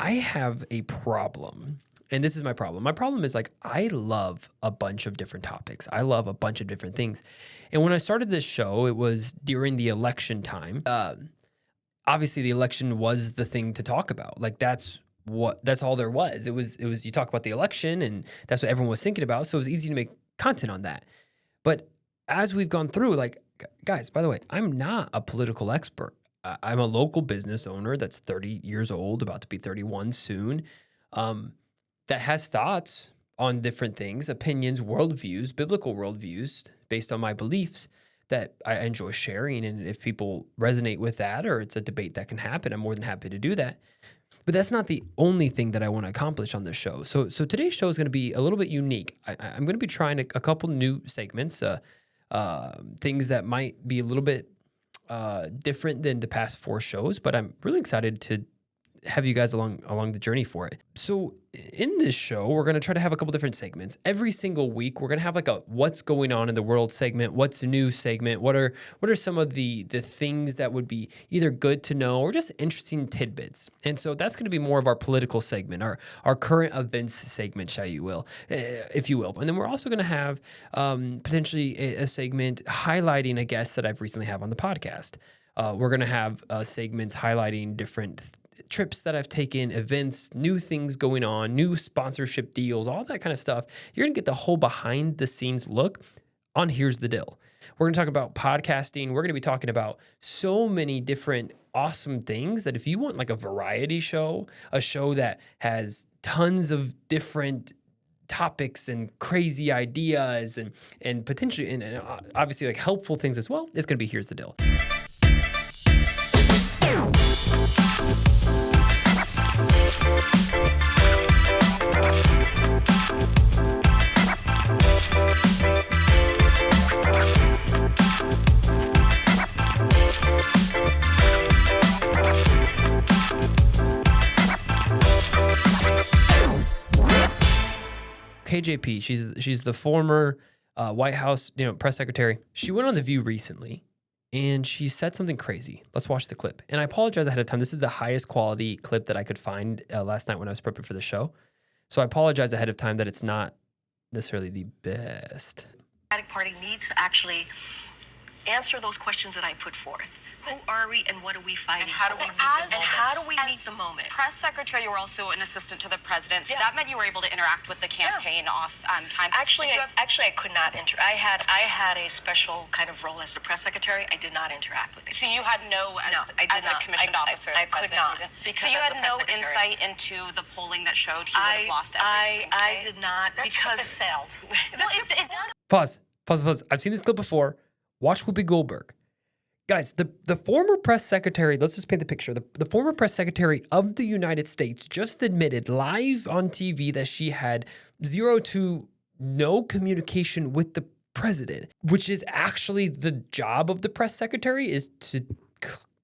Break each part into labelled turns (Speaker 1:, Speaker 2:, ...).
Speaker 1: I have a problem, and this is my problem. My problem is like I love a bunch of different topics. I love a bunch of different things. And when I started this show, it was during the election time. Obviously, the election was the thing to talk about. Like that's all there was. It was you talk about the election, and that's what everyone was thinking about. So it was easy to make content on that. But as we've gone through, like guys, by the way, I'm not a political expert. I'm a local business owner that's 30 years old, about to be 31 soon, that has thoughts on different things, opinions, worldviews, biblical worldviews based on my beliefs that I enjoy sharing. And if people resonate with that or it's a debate that can happen, I'm more than happy to do that. But that's not the only thing that I want to accomplish on this show. So today's show is going to be a little bit unique. I'm going to be trying a couple new segments, things that might be a little bit different than the past 4 shows, but I'm really excited to have you guys along the journey for it. So in this show, we're going to try to have a couple different segments. Every single week, we're going to have like a what's going on in the world segment, what's new segment, what are some of the things that would be either good to know or just interesting tidbits. And so that's going to be more of our political segment, our current events segment, if you will. And then we're also going to have potentially a segment highlighting a guest that I've recently had on the podcast. We're going to have segments highlighting different trips that I've taken, events, new things going on, new sponsorship deals, all that kind of stuff. You're going to get the whole behind the scenes look on Here's the Dill. We're going to talk about podcasting. We're going to be talking about so many different awesome things that if you want like a variety show, a show that has tons of different topics and crazy ideas and potentially and obviously like helpful things as well, it's going to be Here's the Dill. KJP, she's the former White House press secretary. She went on The View recently, and she said something crazy. Let's watch the clip. And I apologize ahead of time. This is the highest quality clip that I could find last night when I was prepping for the show. So I apologize ahead of time that it's not necessarily the best.
Speaker 2: The Democratic Party needs to actually answer those questions that I put forth. Who are we and what are we fighting?
Speaker 3: And how do we meet the moment?
Speaker 2: And how do we meet the moment?
Speaker 3: Press secretary, you were also an assistant to the president, so that meant you were able to interact with the campaign off time.
Speaker 2: Actually, I could not I had a special kind of role as the press secretary. I did not interact with it.
Speaker 3: So you had as a commissioned officer.
Speaker 2: I could not.
Speaker 3: So you had no insight into the polling that showed he would have lost every
Speaker 2: I did not because
Speaker 3: sales.
Speaker 2: Well, it does.
Speaker 1: Pause. I've seen this clip before. Watch Whoopi Goldberg. Guys, the former press secretary, let's just paint the picture. The former press secretary of the United States just admitted live on TV that she had 0 to no communication with the president, which is actually the job of the press secretary, is to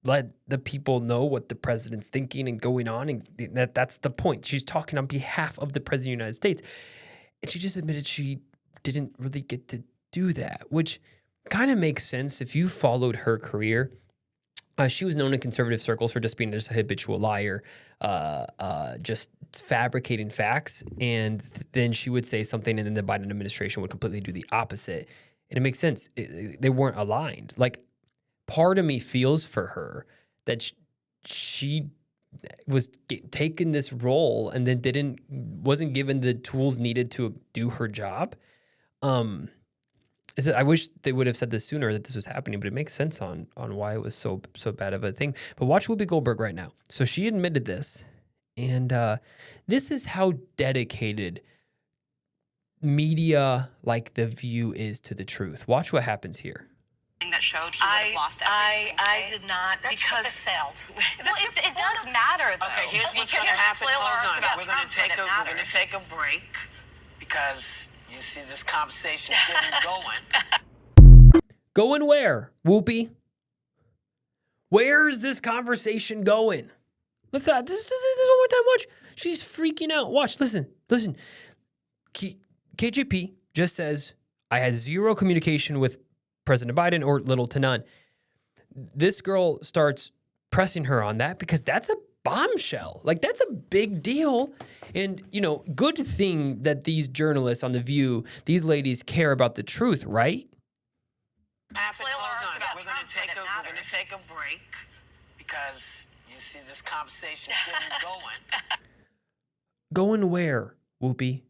Speaker 1: let the people know what the president's thinking and going on. And that's the point. She's talking on behalf of the president of the United States. And she just admitted she didn't really get to do that, which kind of makes sense if you followed her career. She was known in conservative circles for just being a habitual liar, just fabricating facts. And then she would say something and then the Biden administration would completely do the opposite. And it makes sense. They weren't aligned. Like, part of me feels for her that she was taking this role and then wasn't given the tools needed to do her job. I wish they would have said this sooner that this was happening, but it makes sense on why it was so bad of a thing. But watch Whoopi Goldberg right now. So she admitted this, and this is how dedicated media like The View is to the truth. Watch what happens here.
Speaker 3: That showed he would have lost every
Speaker 2: I did not because
Speaker 3: sales. Well, it does matter though.
Speaker 4: Okay, here's what's going to happen. Hold on. We're going to take a break because you see this conversation going.
Speaker 1: Going where, Whoopi? Where's this conversation going? Let's this one more time. Watch. She's freaking out. Watch. Listen. KJP just says, I had 0 communication with President Biden or little to none. This girl starts pressing her on that because that's a bombshell. Like, that's a big deal. And, you know, good thing that these journalists on The View, these ladies care about the truth, right?
Speaker 4: Hold on. We're going to take a break because you see this conversation going.
Speaker 1: Going where, Whoopi?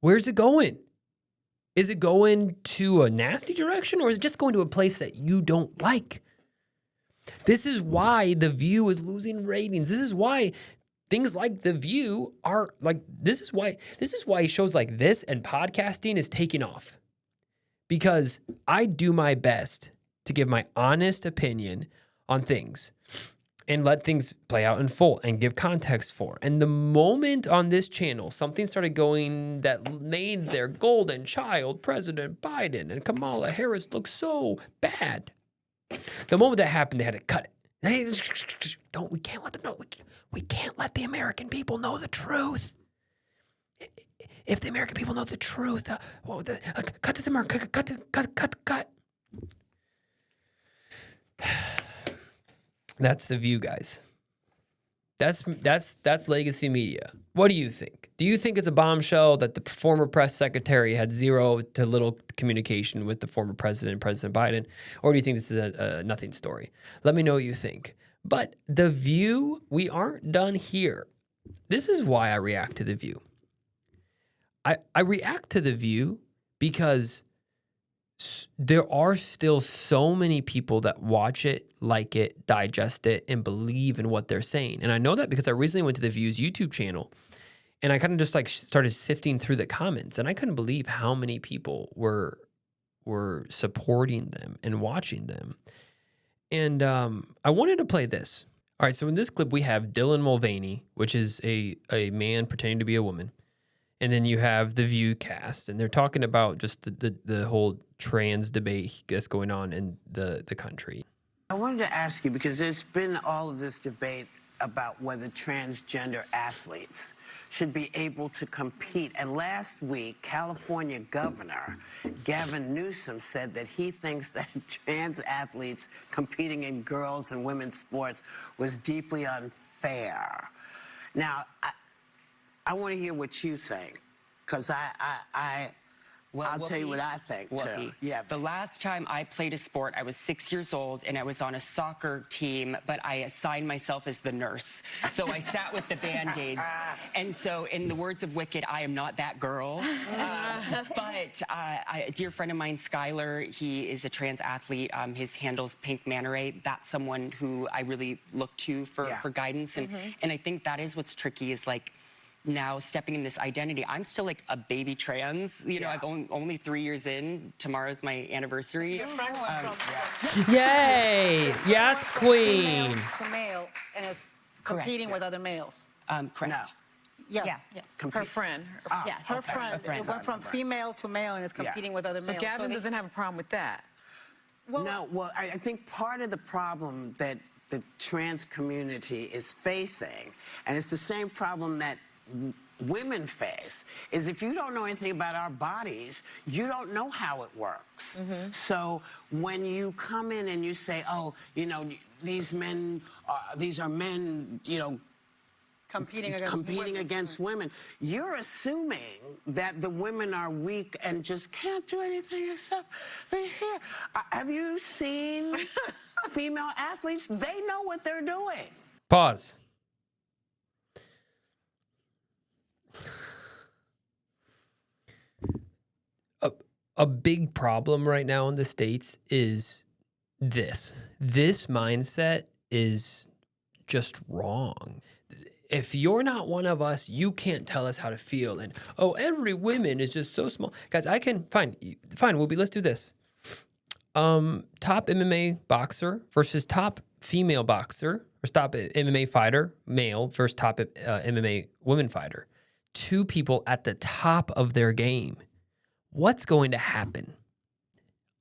Speaker 1: Where's it going? Is it going to a nasty direction, or is it just going to a place that you don't like? This is why The View is losing ratings. This is why things like The View are like, this is why shows like this and podcasting is taking off. Because I do my best to give my honest opinion on things and let things play out in full and give context for. And the moment on this channel, something started going that made their golden child, President Biden and Kamala Harris, look so bad. The moment that happened, they had to cut it. We can't let them know. We can't let the American people know the truth. If the American people know the truth, cut to the mark, cut. That's The View, guys. That's legacy media. What do you think? Do you think it's a bombshell that the former press secretary had zero to little communication with the former president, President Biden? Or do you think this is a nothing story? Let me know what you think. But The View, we aren't done here. This is why I react to The View. I react to The View because there are still so many people that watch it, like it, digest it, and believe in what they're saying. And I know that because I recently went to The View's YouTube channel and I kind of just like started sifting through the comments, and I couldn't believe how many people were supporting them and watching them. And I wanted to play this. All right, so in this clip we have Dillon Mulvaney, which is a man pretending to be a woman. And then you have The View cast, and they're talking about just the whole trans debate that's going on in the country.
Speaker 5: I wanted to ask you, because there's been all of this debate about whether transgender athletes should be able to compete. And last week, California Governor Gavin Newsom said that he thinks that trans athletes competing in girls' and women's sports was deeply unfair. Now, I want to hear what you think, because I'll tell you what I think, too.
Speaker 6: Yeah. The last time I played a sport, I was 6 years old, and I was on a soccer team, but I assigned myself as the nurse. So I sat with the Band-Aids. And so, in the words of Wicked, I am not that girl. But a dear friend of mine, Skylar, he is a trans athlete. His handle's Pink Manta Ray. That's someone who I really look to for guidance. And I think that is what's tricky, is like, now stepping in this identity. I'm still like a baby trans. You know, I've only 3 years in. Tomorrow's my anniversary.
Speaker 1: Yay! Yes, queen.
Speaker 7: To male, and is competing with other males.
Speaker 6: Correct.
Speaker 5: No.
Speaker 7: Yes.
Speaker 8: Her friend.
Speaker 7: Yes. Her friend. It went from female to male and is competing with other
Speaker 8: So
Speaker 7: males.
Speaker 8: Gavin doesn't have a problem with that.
Speaker 5: Well, I think part of the problem that the trans community is facing, and it's the same problem that women face, is if you don't know anything about our bodies, you don't know how it works. So when you come in and you say, oh, you know, these are men, you know,
Speaker 7: competing
Speaker 5: against women, you're assuming that the women are weak and just can't do anything except be here. Have you seen female athletes? They know what they're doing.
Speaker 1: Pause. A big problem right now in the States is this. This mindset is just wrong. If you're not one of us, you can't tell us how to feel. And, oh, every woman is just so small. Guys, I can, fine, Whoopi, let's do this. Top MMA boxer versus top female boxer, or top MMA fighter, male, versus top MMA women fighter. Two people at the top of their game. What's going to happen?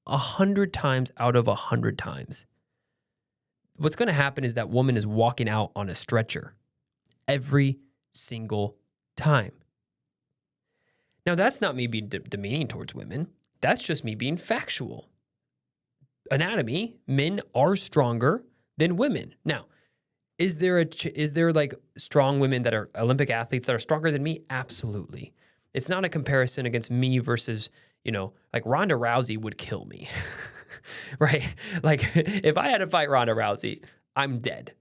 Speaker 1: 100 times out of 100 times. What's going to happen is that woman is walking out on a stretcher every single time. Now, that's not me being demeaning towards women. That's just me being factual. Anatomy, men are stronger than women. Now, Is there like strong women that are Olympic athletes that are stronger than me? Absolutely. It's not a comparison against me versus, like Ronda Rousey would kill me, right? Like if I had to fight Ronda Rousey, I'm dead.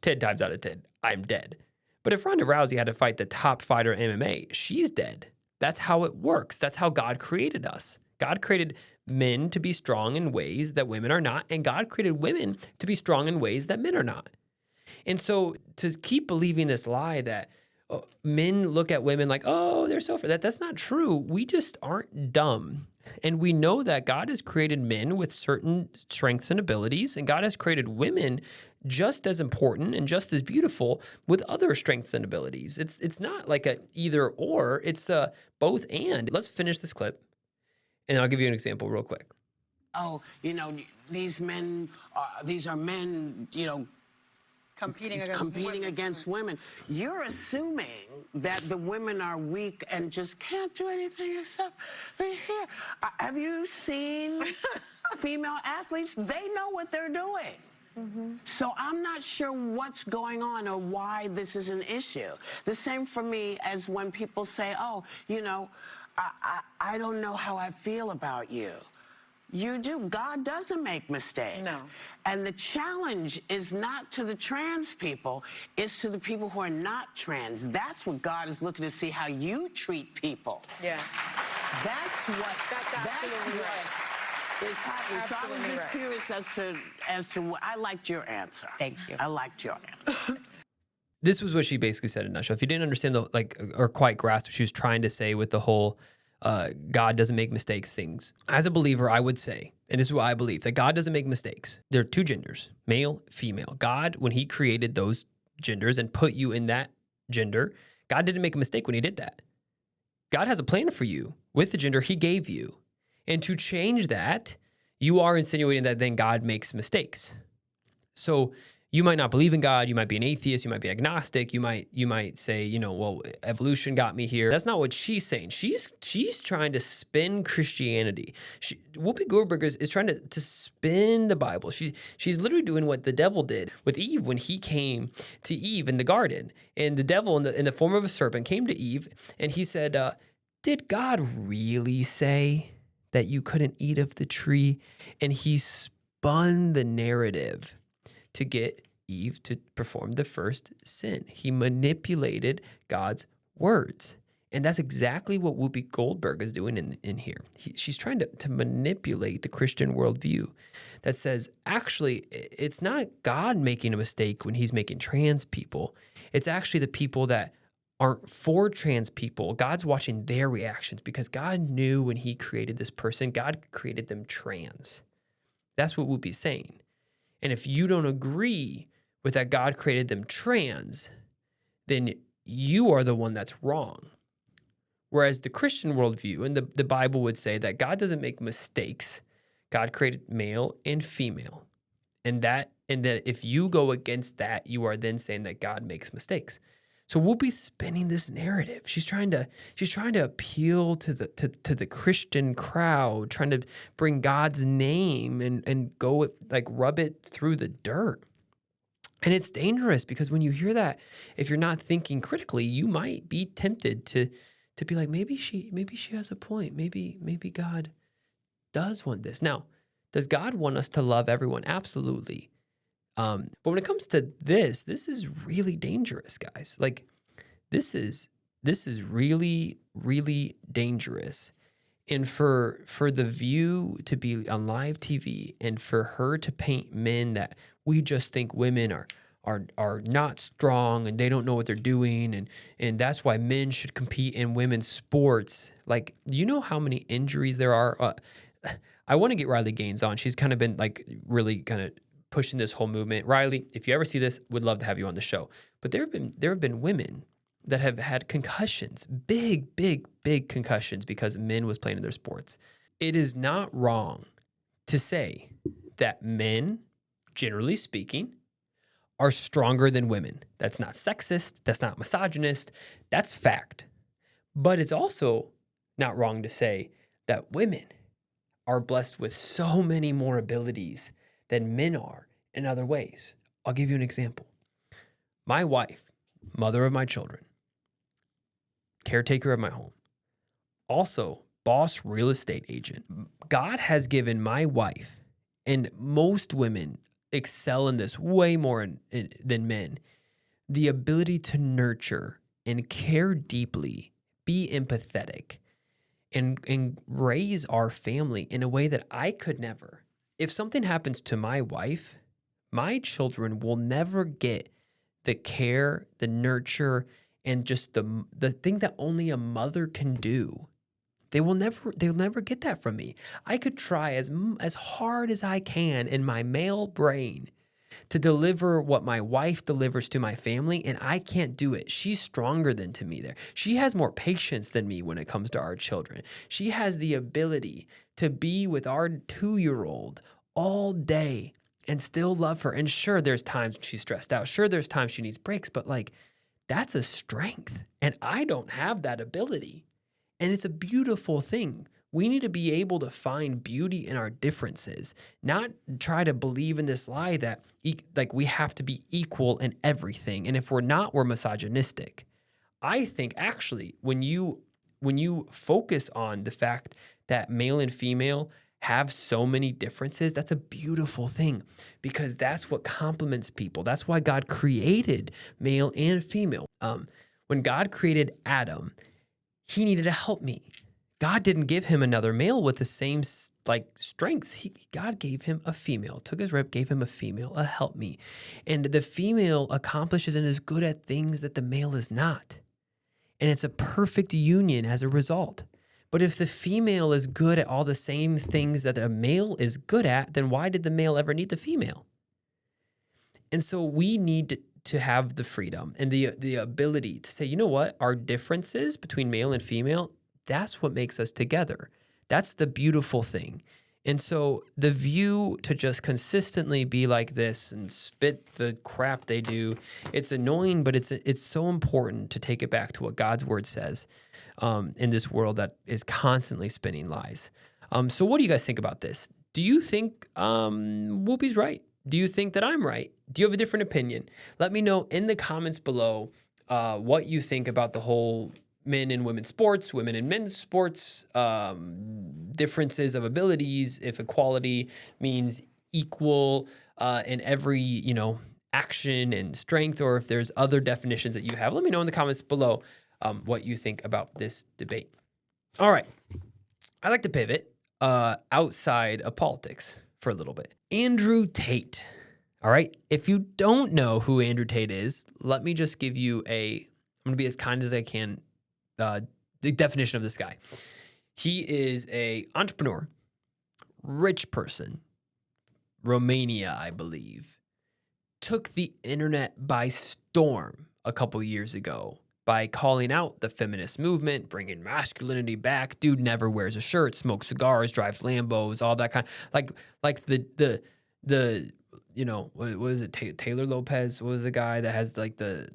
Speaker 1: 10 times out of 10, I'm dead. But if Ronda Rousey had to fight the top fighter in MMA, she's dead. That's how it works. That's how God created us. God created men to be strong in ways that women are not, and God created women to be strong in ways that men are not. And so to keep believing this lie that men look at women like, oh, they're so that's not true. We just aren't dumb. And we know that God has created men with certain strengths and abilities, and God has created women just as important and just as beautiful with other strengths and abilities. It's not like a either or, it's a both and. Let's finish this clip, and I'll give you an example real quick.
Speaker 5: Oh, these are men,
Speaker 7: competing
Speaker 5: against women. You're assuming that the women are weak and just can't do anything except be here. Have you seen female athletes? They know what they're doing. So I'm not sure what's going on or why this is an issue. The same for me as when people say, oh, I don't know how I feel about you. You do. God doesn't make mistakes.
Speaker 7: No.
Speaker 5: And the challenge is not to the trans people, it's to the people who are not trans. That's what God is looking to see, how you treat people.
Speaker 7: Yeah.
Speaker 5: That's what is happening. So I was just curious as to what I liked your answer.
Speaker 6: Thank you.
Speaker 5: I liked your answer.
Speaker 1: This was what she basically said in a nutshell. If you didn't understand or quite grasp what she was trying to say with the whole God doesn't make mistakes things. As a believer, I would say, and this is what I believe, that God doesn't make mistakes. There are two genders, male, female. God, when he created those genders and put you in that gender, God didn't make a mistake when he did that. God has a plan for you with the gender he gave you. And to change that, you are insinuating that then God makes mistakes. So you might not believe in God. You might be an atheist. You might be agnostic. You might say, well, evolution got me here. That's not what she's saying. She's trying to spin Christianity. Whoopi Goldberg is trying to spin the Bible. She's literally doing what the devil did with Eve when he came to Eve in the garden. And the devil in the form of a serpent came to Eve and he said, did God really say that you couldn't eat of the tree? And he spun the narrative to get Eve to perform the first sin. He manipulated God's words. And that's exactly what Whoopi Goldberg is doing in here. She's trying to manipulate the Christian worldview that says, actually, it's not God making a mistake when he's making trans people. It's actually the people that aren't for trans people. God's watching their reactions because God knew when he created this person, God created them trans. That's what Whoopi's saying. And if you don't agree with that God created them trans, then you are the one that's wrong. Whereas the Christian worldview and the Bible would say that God doesn't make mistakes. God created male and female. And that if you go against that, you are then saying that God makes mistakes. So Whoopi's spinning this narrative. She's trying to appeal to the Christian crowd, trying to bring God's name and go rub it through the dirt. And it's dangerous because when you hear that, if you're not thinking critically, you might be tempted to be like, maybe she has a point. Maybe God does want this. Now, does God want us to love everyone? Absolutely. But when it comes to this is really dangerous, guys. Like, this is really, really dangerous. And for The View to be on live TV and for her to paint men that we just think women are not strong and they don't know what they're doing and that's why men should compete in women's sports. Like, you know how many injuries there are? I want to get Riley Gaines on. She's kind of been really kind of pushing this whole movement. Riley, if you ever see this, would love to have you on the show. But there have been women that have had concussions, big concussions because men was playing in their sports. It is not wrong to say that men, generally speaking, are stronger than women. That's not sexist. That's not misogynist. That's fact. But it's also not wrong to say that women are blessed with so many more abilities than men are in other ways. I'll give you an example. My wife, mother of my children, caretaker of my home, also boss real estate agent. God has given my wife, and most women excel in this way more than men, the ability to nurture and care deeply, be empathetic, and raise our family in a way that I could never. If something happens to my wife, my children will never get the care, the nurture, and just the thing that only a mother can do. They'll never get that from me. I could try as hard as I can in my male brain to deliver what my wife delivers to my family, and I can't do it. She's stronger than to me there. She has more patience than me when it comes to our children. She has the ability to be with our 2-year-old all day and still love her. And sure, there's times she's stressed out. Sure, there's times she needs breaks, but like, that's a strength. And I don't have that ability. And it's a beautiful thing. We need to be able to find beauty in our differences, not try to believe in this lie that like we have to be equal in everything. And if we're not, we're misogynistic. I think actually when you focus on the fact that male and female have so many differences, that's a beautiful thing because that's what complements people. That's why God created male and female. When God created Adam, he needed to help me. God didn't give him another male with the same like strengths. God gave him a female, took his rib, gave him a female, a help me. And the female accomplishes and is good at things that the male is not. And it's a perfect union as a result. But if the female is good at all the same things that a male is good at, then why did the male ever need the female? And so we need to have the freedom and the ability to say, you know what, our differences between male and female, that's what makes us together. That's the beautiful thing. And so the view to just consistently be like this and spit the crap they do, it's annoying, but it's so important to take it back to what God's word says in this world that is constantly spinning lies. So what do you guys think about this? Do you think Whoopi's right? Do you think that I'm right? Do you have a different opinion? Let me know in the comments below what you think about the whole men and women's sports, women and men's sports, differences of abilities, if equality means equal in every, action and strength, or if there's other definitions that you have. Let me know in the comments below what you think about this debate. All right. I'd like to pivot outside of politics for a little bit. Andrew Tate. All right. If you don't know who Andrew Tate is, let me just give you I'm going to be as kind as I can, the definition of this guy. He is a entrepreneur, rich person, Romania, I believe, took the internet by storm a couple years ago by calling out the feminist movement, bringing masculinity back. Dude never wears a shirt, smokes cigars, drives Lambos, all that kind of like the what is it? Taylor Lopez was the guy that has like the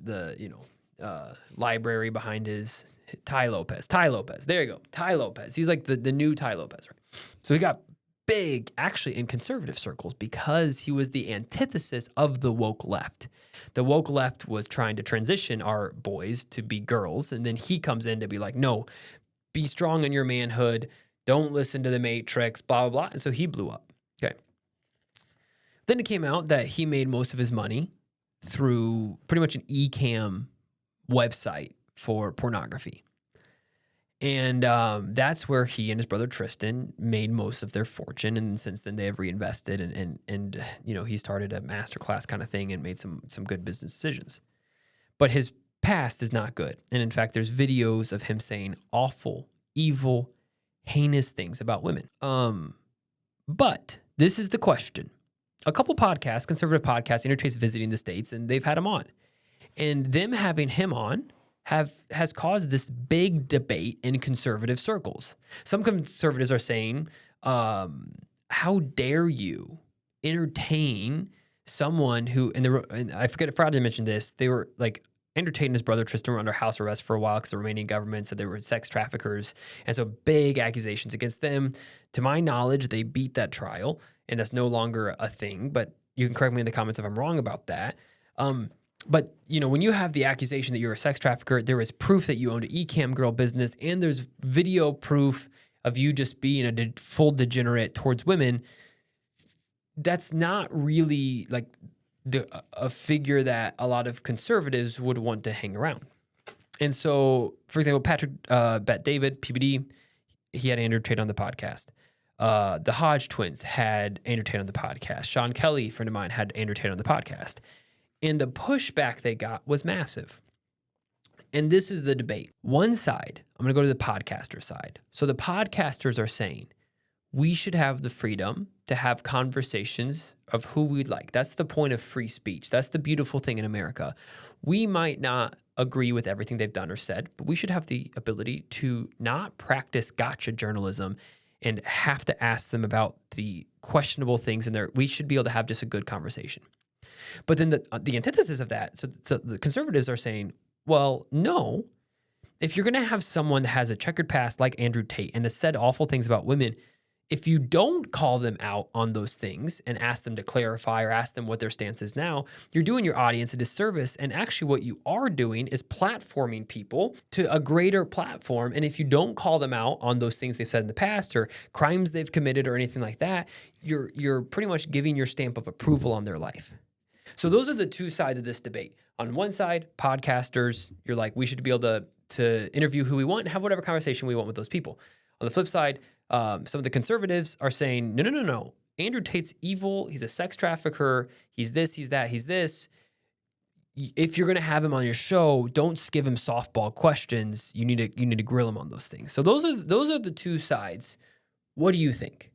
Speaker 1: library behind his Ty Lopez. There you go. Ty Lopez. He's like the new Ty Lopez, right? So he got big actually in conservative circles because he was the antithesis of the woke left. The woke left was trying to transition our boys to be girls, and then he comes in to be like, no, be strong in your manhood. Don't listen to the Matrix, blah, blah, blah. And so he blew up. Okay. Then it came out that he made most of his money through pretty much an eCam website for pornography. And that's where he and his brother Tristan made most of their fortune. And since then they have reinvested and he started a masterclass kind of thing and made some good business decisions. But his past is not good. And in fact, there's videos of him saying awful, evil, heinous things about women. But this is the question. A couple podcasts, conservative podcasts, Andrew Tate's visiting the States, and they've had him on. And them having him on has caused this big debate in conservative circles. Some conservatives are saying, how dare you entertain someone who, and I forgot to mention this, they were like, Andrew Tate and his brother Tristan were under house arrest for a while because the Romanian government said they were sex traffickers. And so big accusations against them. To my knowledge, they beat that trial, and that's no longer a thing. But you can correct me in the comments if I'm wrong about that. But, when you have the accusation that you're a sex trafficker, there is proof that you owned an eCam girl business, and there's video proof of you just being a full degenerate towards women. That's not really like a figure that a lot of conservatives would want to hang around. And so, for example, Patrick Bet David, PBD, he had Andrew Tate on the podcast. The Hodge twins had Andrew Tate on the podcast. Sean Kelly, friend of mine, had Andrew Tate on the podcast. And the pushback they got was massive. And this is the debate. One side, I'm going to go to the podcaster side. So the podcasters are saying we should have the freedom to have conversations of who we'd like. That's the point of free speech. That's the beautiful thing in America. We might not agree with everything they've done or said, but we should have the ability to not practice gotcha journalism and have to ask them about the questionable things in there. We should be able to have just a good conversation. But then the antithesis of that, so the conservatives are saying, well, no, if you're going to have someone that has a checkered past like Andrew Tate and has said awful things about women, if you don't call them out on those things and ask them to clarify or ask them what their stance is now, you're doing your audience a disservice. And actually what you are doing is platforming people to a greater platform. And if you don't call them out on those things they've said in the past or crimes they've committed or anything like that, you're pretty much giving your stamp of approval on their life. So those are the two sides of this debate. On one side, podcasters, you're like, we should be able to interview who we want and have whatever conversation we want with those people. On the flip side, some of the conservatives are saying, no. Andrew Tate's evil. He's a sex trafficker. He's this, he's that, he's this. If you're going to have him on your show, don't just give him softball questions. You need to grill him on those things. So those are the two sides. What do you think?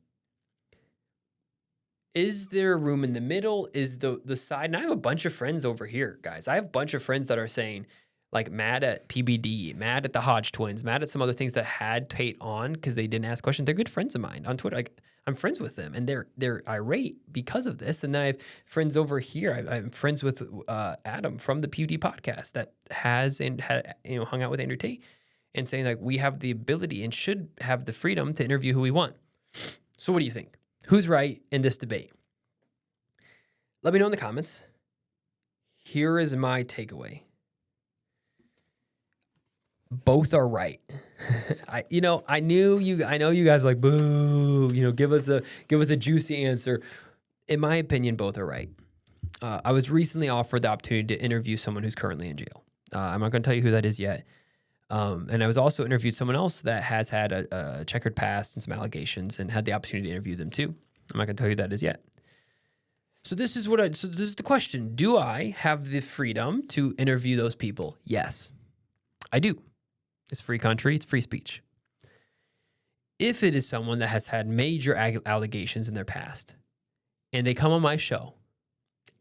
Speaker 1: Is there room in the middle? Is the side, and I have a bunch of friends over here, guys. I have a bunch of friends that are saying, like, mad at PBD, mad at the Hodge twins, mad at some other things that had Tate on because they didn't ask questions. They're good friends of mine on Twitter. Like, I'm friends with them, and they're irate because of this. And then I have friends over here. I'm friends with Adam from the PBD podcast that has and had hung out with Andrew Tate and saying, like, we have the ability and should have the freedom to interview who we want. So what do you think? Who's right in this debate? Let me know in the comments. Here is my takeaway. Both are right. I know you guys are like, boo, give us a juicy answer. In my opinion, both are right. I was recently offered the opportunity to interview someone who's currently in jail. I'm not going to tell you who that is yet. And I was also interviewed someone else that has had a checkered past and some allegations and had the opportunity to interview them too. I'm not going to tell you who that is yet. So this is the question. Do I have the freedom to interview those people? Yes, I do. It's a free country. It's free speech. If it is someone that has had major allegations in their past and they come on my show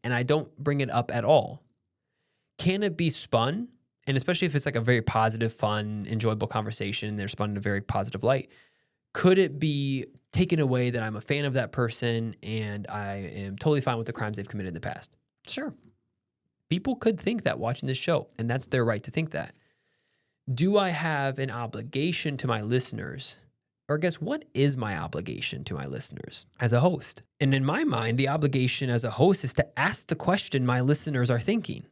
Speaker 1: and I don't bring it up at all, can it be spun? And especially if it's like a very positive, fun, enjoyable conversation and they're spun in a very positive light, could it be taken away that I'm a fan of that person and I am totally fine with the crimes they've committed in the past? Sure. People could think that watching this show, and that's their right to think that. Do I have an obligation to my listeners? Or guess what is my obligation to my listeners as a host? And in my mind, the obligation as a host is to ask the question my listeners are thinking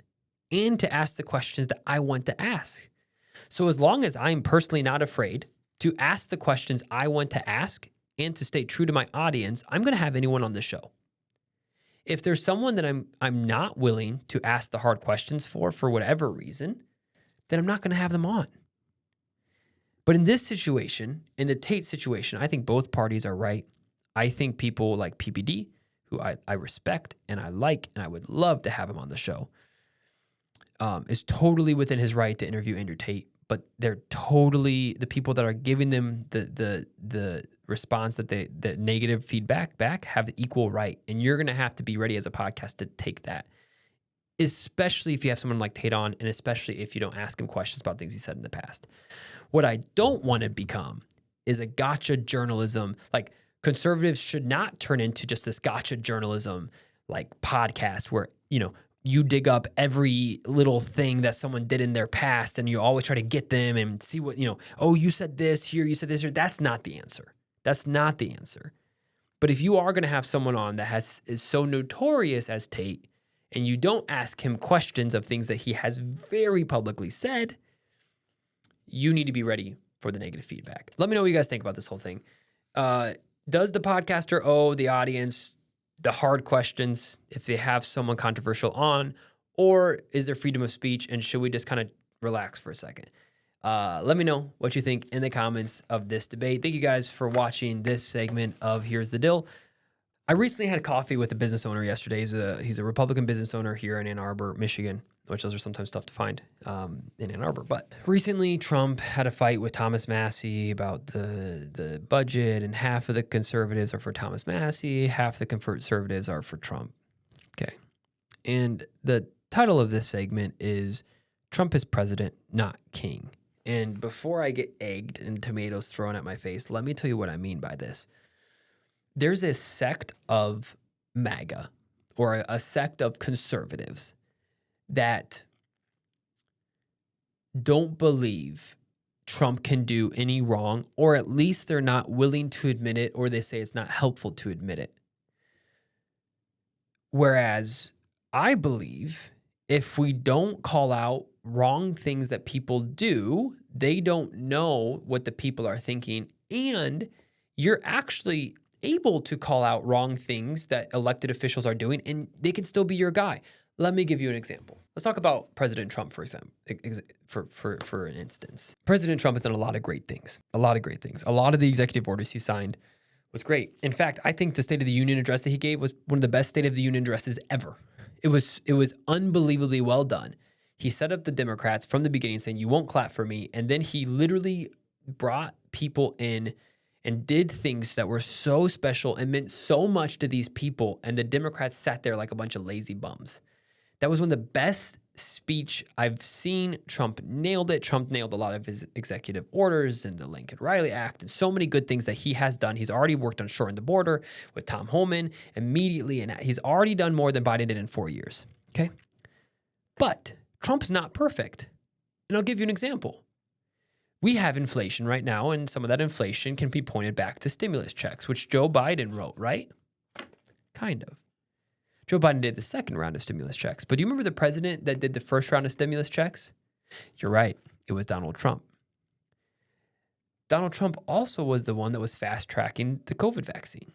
Speaker 1: and to ask the questions that I want to ask. So as long as I'm personally not afraid to ask the questions I want to ask and to stay true to my audience, I'm going to have anyone on the show. If there's someone that I'm not willing to ask the hard questions for whatever reason, then I'm not going to have them on. But in this situation, in the Tate situation, I think both parties are right. I think people like PBD, who I respect and I like, and I would love to have him on the show, is totally within his right to interview Andrew Tate. But they're totally, the people that are giving them the response that the negative feedback back have the equal right. And you're going to have to be ready as a podcast to take that, especially if you have someone like Tate on, and especially if you don't ask him questions about things he said in the past. What I don't want to become is a gotcha journalism. Like, conservatives should not turn into just this gotcha journalism like podcast where, you dig up every little thing that someone did in their past and you always try to get them and see what, oh, you said this here, you said this here. That's not the answer. That's not the answer. But if you are going to have someone on that is so notorious as Tate, and you don't ask him questions of things that he has very publicly said, you need to be ready for the negative feedback. Let me know what you guys think about this whole thing. Does the podcaster owe the audience the hard questions if they have someone controversial on, or is there freedom of speech and should we just kind of relax for a second? Let me know what you think in the comments of this debate. Thank you guys for watching this segment of Here's the Dill. I recently had coffee with a business owner yesterday. He's a Republican business owner here in Ann Arbor, Michigan, which those are sometimes tough to find in Ann Arbor. But recently, Trump had a fight with Thomas Massie about the budget, and half of the conservatives are for Thomas Massie, half the conservatives are for Trump. Okay. And the title of this segment is Trump is President, Not King. And before I get egged and tomatoes thrown at my face, let me tell you what I mean by this. There's a sect of MAGA or a sect of conservatives that don't believe Trump can do any wrong, or at least they're not willing to admit it, or they say it's not helpful to admit it. Whereas I believe if we don't call out wrong things that people do, they don't know what the people are thinking, and you're actually able to call out wrong things that elected officials are doing, and they can still be your guy. Let me give you an example. Let's talk about President Trump, for example, for an instance. President Trump has done a lot of great things. A lot of great things. A lot of the executive orders he signed was great. In fact, I think the State of the Union address that he gave was one of the best State of the Union addresses ever. It was unbelievably well done. He set up the Democrats from the beginning saying, you won't clap for me. And then he literally brought people in and did things that were so special and meant so much to these people. And the Democrats sat there like a bunch of lazy bums. That was one of the best speech I've seen. Trump nailed it. Trump nailed a lot of his executive orders and the Lincoln-Riley Act and so many good things that he has done. He's already worked on shoring the border with Tom Homan immediately, and he's already done more than Biden did in 4 years, okay? But Trump's not perfect. And I'll give you an example. We have inflation right now, and some of that inflation can be pointed back to stimulus checks, which Joe Biden wrote, right? Kind of. Joe Biden did the second round of stimulus checks. But do you remember the president that did the first round of stimulus checks? You're right. It was Donald Trump. Donald Trump also was the one that was fast-tracking the COVID vaccine.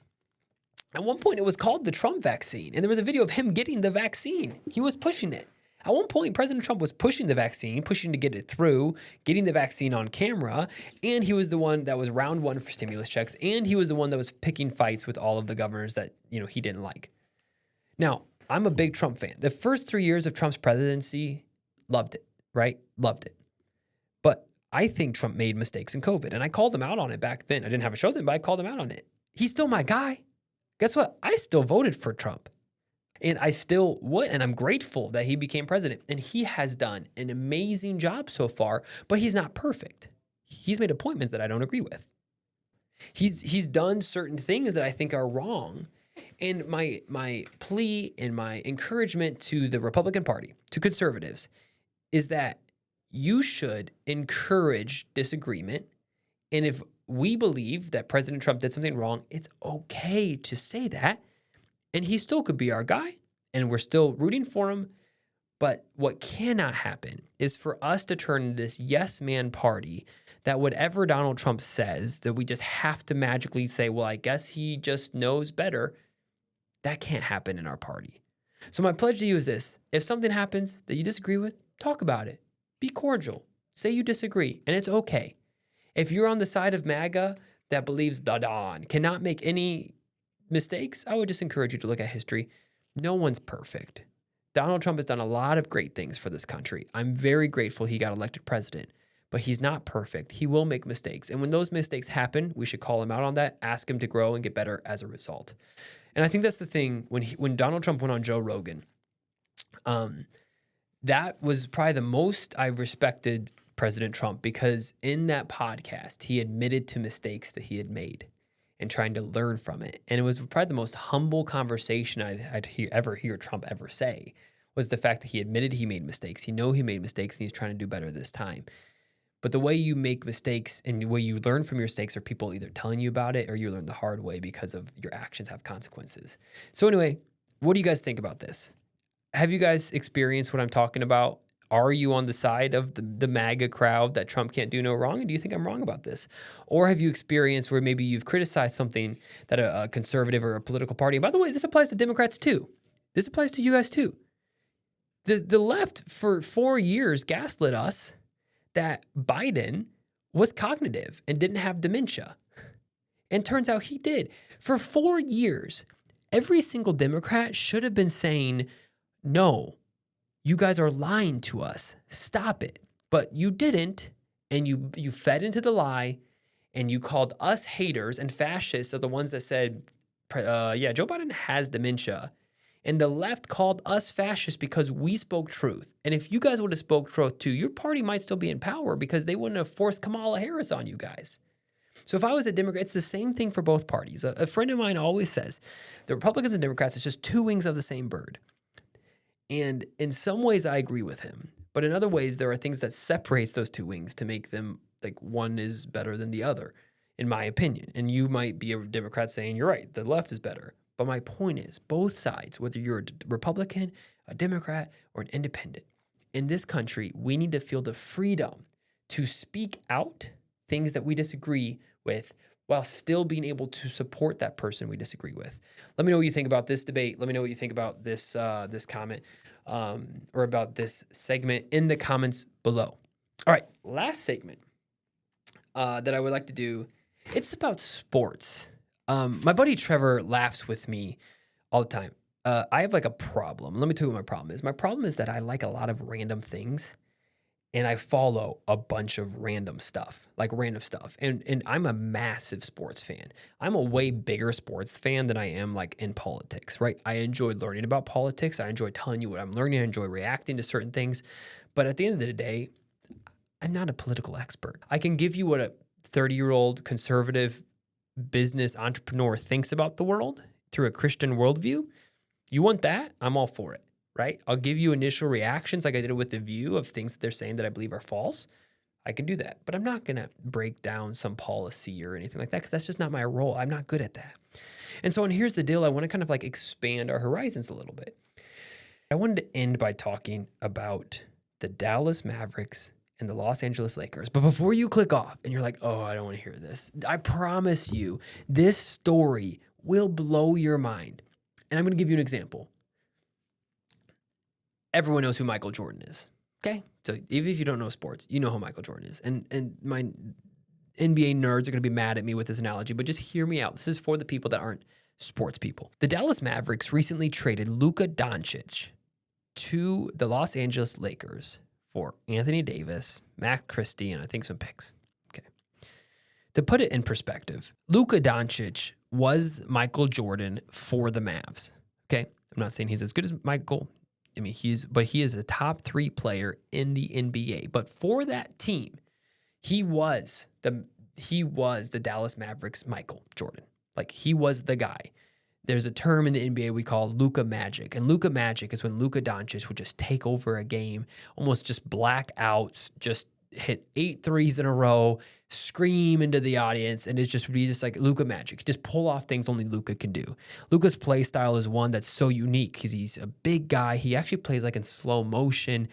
Speaker 1: At one point, it was called the Trump vaccine, and there was a video of him getting the vaccine. He was pushing it. At one point, President Trump was pushing the vaccine, pushing to get it through, getting the vaccine on camera, and he was the one that was round one for stimulus checks, and he was the one that was picking fights with all of the governors that, he didn't like. Now, I'm a big Trump fan. The first 3 years of Trump's presidency, loved it, right? Loved it. But I think Trump made mistakes in COVID, and I called him out on it back then. I didn't have a show then, but I called him out on it. He's still my guy. Guess what? I still voted for Trump. And I still would, and I'm grateful that he became president. And he has done an amazing job so far, but he's not perfect. He's made appointments that I don't agree with. He's done certain things that I think are wrong. And my plea and my encouragement to the Republican Party, to conservatives, is that you should encourage disagreement. And if we believe that President Trump did something wrong, it's okay to say that. And he still could be our guy, and we're still rooting for him. But what cannot happen is for us to turn into this yes man party that whatever Donald Trump says, that we just have to magically say, well, I guess he just knows better. That can't happen in our party. So my pledge to you is this. If something happens that you disagree with, talk about it. Be cordial. Say you disagree, and it's okay. If you're on the side of MAGA that believes the Don cannot make any mistakes, I would just encourage you to look at history. No one's perfect. Donald Trump has done a lot of great things for this country. I'm very grateful he got elected president, but he's not perfect. He will make mistakes. And when those mistakes happen, we should call him out on that, ask him to grow and get better as a result. And I think that's the thing. When Donald Trump went on Joe Rogan, that was probably the most I respected President Trump, because in that podcast, he admitted to mistakes that he had made and trying to learn from it. And it was probably the most humble conversation I'd ever hear Trump ever say, was the fact that he admitted he made mistakes. He knew he made mistakes, and he's trying to do better this time. But the way you make mistakes and the way you learn from your mistakes are people either telling you about it or you learn the hard way because of your actions have consequences. So anyway, what do you guys think about this? Have you guys experienced what I'm talking about? Are you on the side of the MAGA crowd that Trump can't do no wrong? And do you think I'm wrong about this? Or have you experienced where maybe you've criticized something that a conservative or a political party, and by the way, this applies to Democrats too. This applies to you guys too. The left for 4 years gaslit us that Biden was cognitive and didn't have dementia. And turns out he did. For 4 years, every single Democrat should have been saying, no, you guys are lying to us. Stop it. But you didn't, and you fed into the lie, and you called us haters, and fascists are the ones that said, yeah, Joe Biden has dementia. And the left called us fascists because we spoke truth. And if you guys would have spoke truth too, your party might still be in power because they wouldn't have forced Kamala Harris on you guys. So if I was a Democrat, it's the same thing for both parties. A friend of mine always says, the Republicans and Democrats, it's just two wings of the same bird. And in some ways, I agree with him. But in other ways, there are things that separates those two wings to make them like one is better than the other, in my opinion. And you might be a Democrat saying, you're right, the left is better. But my point is, both sides, whether you're a Republican, a Democrat, or an independent, in this country, we need to feel the freedom to speak out things that we disagree with while still being able to support that person we disagree with. Let me know what you think about this debate. Let me know what you think about this this comment or about this segment in the comments below. All right, last segment that I would like to do, it's about sports. My buddy Trevor laughs with me all the time. I have like a problem. Let me tell you what my problem is. My problem is that I like a lot of random things and I follow a bunch of random stuff. And I'm a massive sports fan. I'm a way bigger sports fan than I am like in politics, right? I enjoy learning about politics. I enjoy telling you what I'm learning. I enjoy reacting to certain things. But at the end of the day, I'm not a political expert. I can give you what a 30-year-old conservative business entrepreneur thinks about the world through a Christian worldview. You want that? I'm all for it, right? I'll give you initial reactions like I did with The View of things they're saying that I believe are false. I can do that, but I'm not going to break down some policy or anything like that because that's just not my role. I'm not good at that. And so, and here's the deal. I want to kind of like expand our horizons a little bit. I wanted to end by talking about the Dallas Mavericks and the Los Angeles Lakers. But before you click off and you're like, oh, I don't want to hear this, I promise you, this story will blow your mind. And I'm going to give you an example. Everyone knows who Michael Jordan is, okay? So even if you don't know sports, you know who Michael Jordan is. And my NBA nerds are going to be mad at me with this analogy, but just hear me out. This is for the people that aren't sports people. The Dallas Mavericks recently traded Luka Doncic to the Los Angeles Lakers for Anthony Davis, Max Christie, and I think some picks. Okay. To put it in perspective, Luka Doncic was Michael Jordan for the Mavs. Okay. I'm not saying he's as good as Michael. I mean, he is a top 3 player in the NBA. But for that team, he was the Dallas Mavericks Michael Jordan. Like, he was the guy. There's a term in the NBA we call Luka Magic. And Luka Magic is when Luka Doncic would just take over a game, almost just black out, just hit 8 threes in a row, scream into the audience, and it just would be just like Luka Magic. Just pull off things only Luka can do. Luka's play style is one that's so unique because he's a big guy. He actually plays like in slow motion.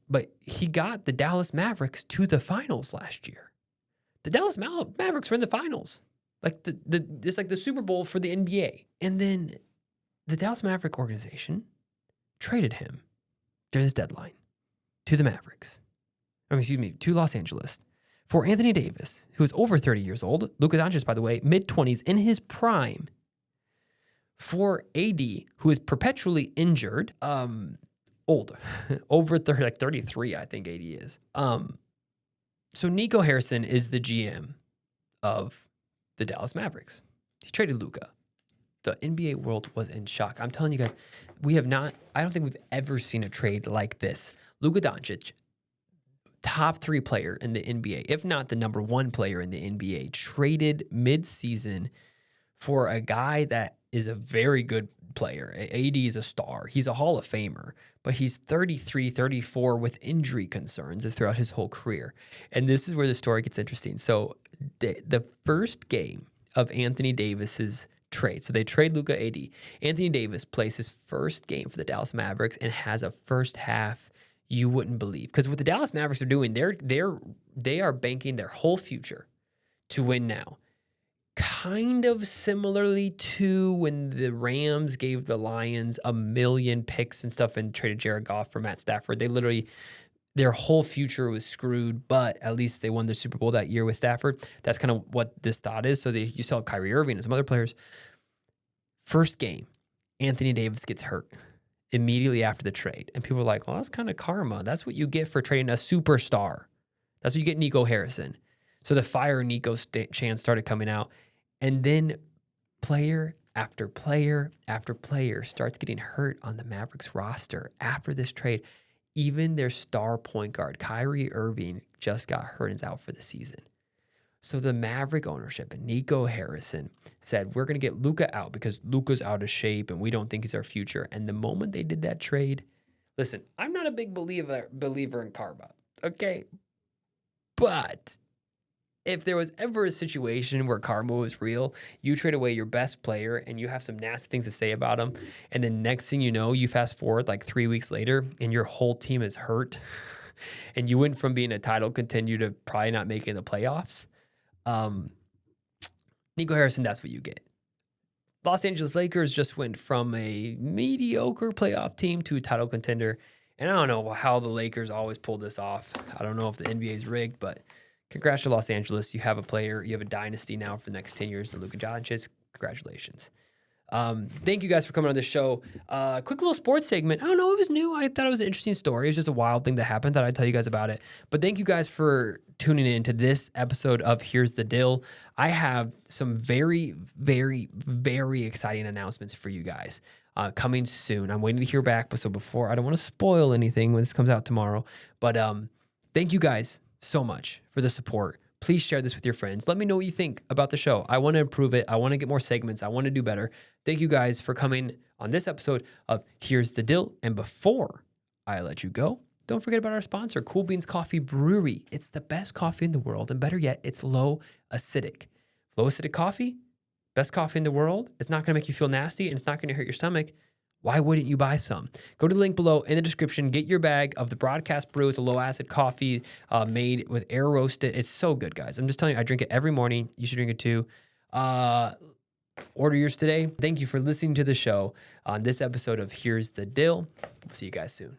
Speaker 1: But he got the Dallas Mavericks to the finals last year. The Dallas Mavericks were in the finals. Like it's like the Super Bowl for the NBA. And then the Dallas Maverick organization traded him during this deadline to the Mavericks. To Los Angeles for Anthony Davis, who is over 30 years old. Luka Doncic, by the way, mid-20s in his prime. For AD, who is perpetually injured, old, over 30, like 33, I think AD is. So Nico Harrison is the GM of the Dallas Mavericks. He traded Luka. The NBA world was in shock. I'm telling you guys, I don't think we've ever seen a trade like this. Luka Doncic, top 3 player in the NBA, if not the number 1 player in the NBA, traded mid-season for a guy that is a very good player. AD is a star. He's a Hall of Famer, but he's 33, 34 with injury concerns throughout his whole career. And this is where the story gets interesting. So the first game of Anthony Davis's trade. So they trade Luka AD. Anthony Davis plays his first game for the Dallas Mavericks and has a first half you wouldn't believe. Because what the Dallas Mavericks are doing, they are banking their whole future to win now. Kind of similarly to when the Rams gave the Lions 1 million picks and stuff and traded Jared Goff for Matt Stafford. They literally, their whole future was screwed, but at least they won the Super Bowl that year with Stafford. That's kind of what this thought is. So you saw Kyrie Irving and some other players. First game, Anthony Davis gets hurt immediately after the trade. And people are like, well, that's kind of karma. That's what you get for trading a superstar. That's what you get Nico Harrison. So the fire Nico chants started coming out. And then player after player after player starts getting hurt on the Mavericks roster after this trade. Even their star point guard, Kyrie Irving, just got hurt and is out for the season. So the Maverick ownership and Nico Harrison said, we're going to get Luka out because Luka's out of shape and we don't think he's our future. And the moment they did that trade, listen, I'm not a big believer in karma, okay? But if there was ever a situation where karma was real, you trade away your best player and you have some nasty things to say about him, and then next thing you know, you fast forward like 3 weeks later and your whole team is hurt and you went from being a title contender to probably not making the playoffs. Nico Harrison, that's what you get. Los Angeles Lakers just went from a mediocre playoff team to a title contender. And I don't know how the Lakers always pull this off. I don't know if the NBA is rigged, but congrats to Los Angeles. You have a player. You have a dynasty now for the next 10 years. And Luka Doncic, congratulations. Thank you guys for coming on this show. Quick little sports segment. I don't know. It was new. I thought it was an interesting story. It was just a wild thing that happened that I'd tell you guys about it. But thank you guys for tuning in to this episode of Here's the Dill. I have some very, very, very exciting announcements for you guys coming soon. I'm waiting to hear back. But so before, I don't want to spoil anything when this comes out tomorrow. But thank you guys so much for the support. Please share this with your friends. Let me know what you think about the show. I want to improve it. I want to get more segments. I want to do better. Thank you guys for coming on this episode of Here's the Dill. And before I let you go, don't forget about our sponsor, Cool Beans Coffee Brewery. It's the best coffee in the world. And better yet, it's low acidic. Low acidic coffee, best coffee in the world. It's not going to make you feel nasty and it's not going to hurt your stomach. Why wouldn't you buy some? Go to the link below in the description. Get your bag of the Broadcast Brew. It's a low-acid coffee made with air roasted. It's so good, guys. I'm just telling you, I drink it every morning. You should drink it too. Order yours today. Thank you for listening to the show on this episode of Here's the Dill. We'll see you guys soon.